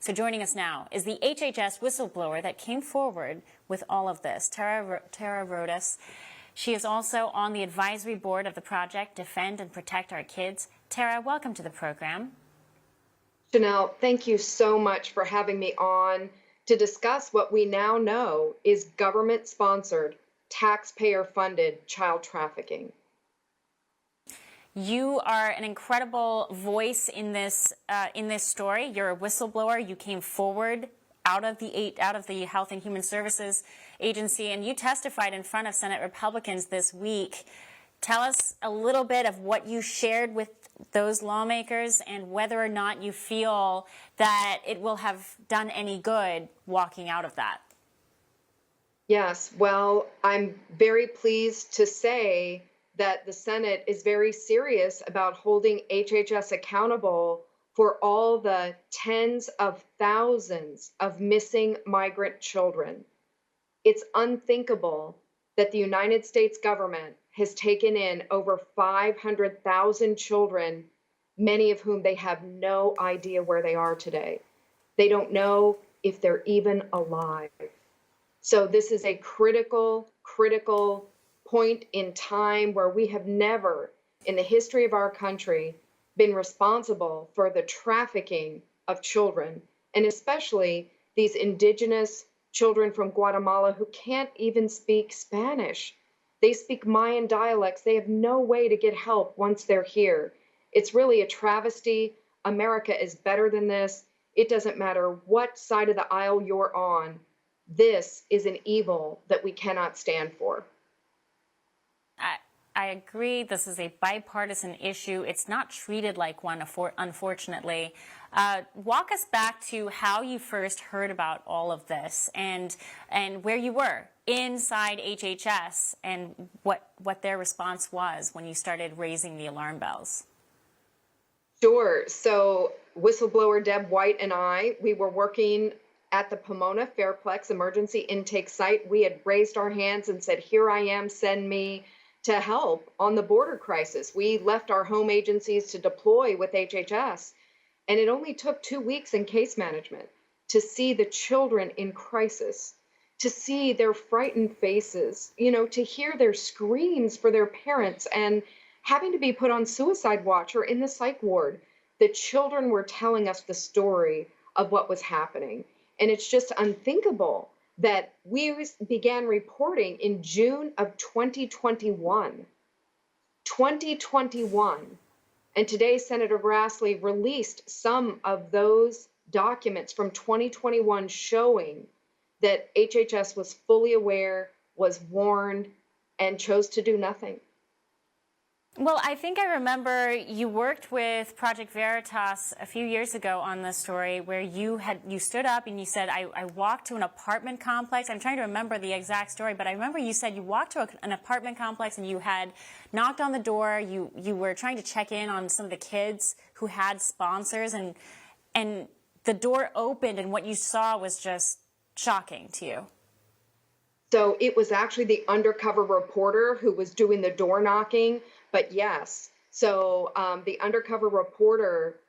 So joining us now is the HHS whistleblower that came forward with all of this, Tara Rodas. She is also on the advisory board of the project Defend and Protect Our Kids. Tara, welcome to the program. Chanel, thank you so much for having me on to discuss what we now know is government-sponsored, taxpayer-funded child trafficking. You are an incredible voice in this story. You're a whistleblower. You came forward out of the Health and Human Services Agency, and you testified in front of Senate Republicans this week. Tell us a little bit of what you shared with those lawmakers and whether or not you feel that it will have done any good walking out of that. Yes, well, I'm very pleased to say that the Senate is very serious about holding HHS accountable for all the tens of thousands of missing migrant children. It's unthinkable that the United States government has taken in over 500,000 children, many of whom they have no idea where they are today. They don't know if they're even alive. So this is a critical point in time where we have never in the history of our country been responsible for the trafficking of children, and especially these indigenous children from Guatemala who can't even speak Spanish. They speak Mayan dialects. They have no way to get help once they're here. It's really a travesty. America is better than this. It doesn't matter what side of the aisle you're on. This is an evil that we cannot stand for. I agree. This is a bipartisan issue. It's not treated like one, unfortunately. Walk us back to how you first heard about all of this and where you were inside HHS and what their response was when you started raising the alarm bells. Sure. So whistleblower Deb White and we were working at the Pomona Fairplex emergency intake site. We had raised our hands and said, here I am, send me to help on the border crisis. We left our home agencies to deploy with HHS, and it only took 2 weeks in case management to see the children in crisis, to see their frightened faces, to hear their screams for their parents and having to be put on suicide watch or in the psych ward. The children were telling us the story of what was happening. And it's just unthinkable that we began reporting in June of 2021. And today, Senator Grassley released some of those documents from 2021 showing that HHS was fully aware, was warned, and chose to do nothing. Well, I think I remember you worked with Project Veritas a few years ago on this story where you stood up and you said, I walked to an apartment complex. I'm trying to remember the exact story, but I remember you said you walked to an apartment complex and you had knocked on the door. You were trying to check in on some of the kids who had sponsors, and the door opened and what you saw was just shocking to you. So it was actually the undercover reporter who was doing the door knocking. But yes, so the undercover reporter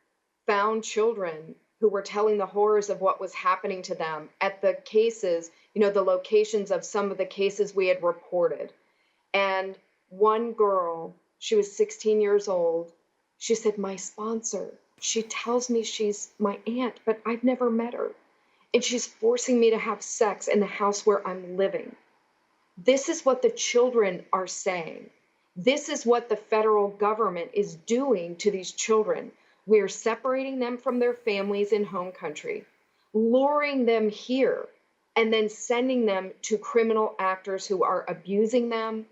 found children who were telling the horrors of what was happening to them at the cases, the locations of some of the cases we had reported. And one girl, she was 16 years old. She said, my sponsor, she tells me she's my aunt, but I've never met her. And she's forcing me to have sex in the house where I'm living. This is what the children are saying. This is what the federal government is doing to these children. We're separating them from their families in home country, luring them here, and then sending them to criminal actors who are abusing them,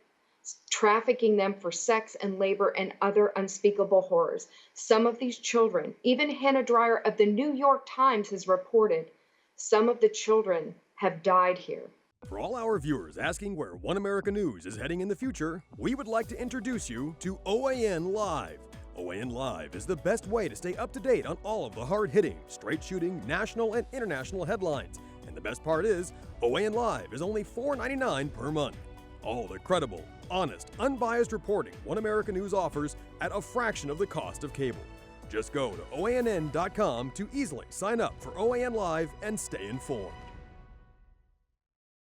trafficking them for sex and labor and other unspeakable horrors. Some of these children, even Hannah Dreier of the New York Times has reported, some of the children have died here. For all our viewers asking where One America News is heading in the future, we would like to introduce you to OAN Live. OAN Live is the best way to stay up to date on all of the hard-hitting, straight-shooting, national and international headlines. And the best part is, OAN Live is only $4.99 per month. All the credible, honest, unbiased reporting One America News offers at a fraction of the cost of cable. Just go to OANN.com to easily sign up for OAN Live and stay informed.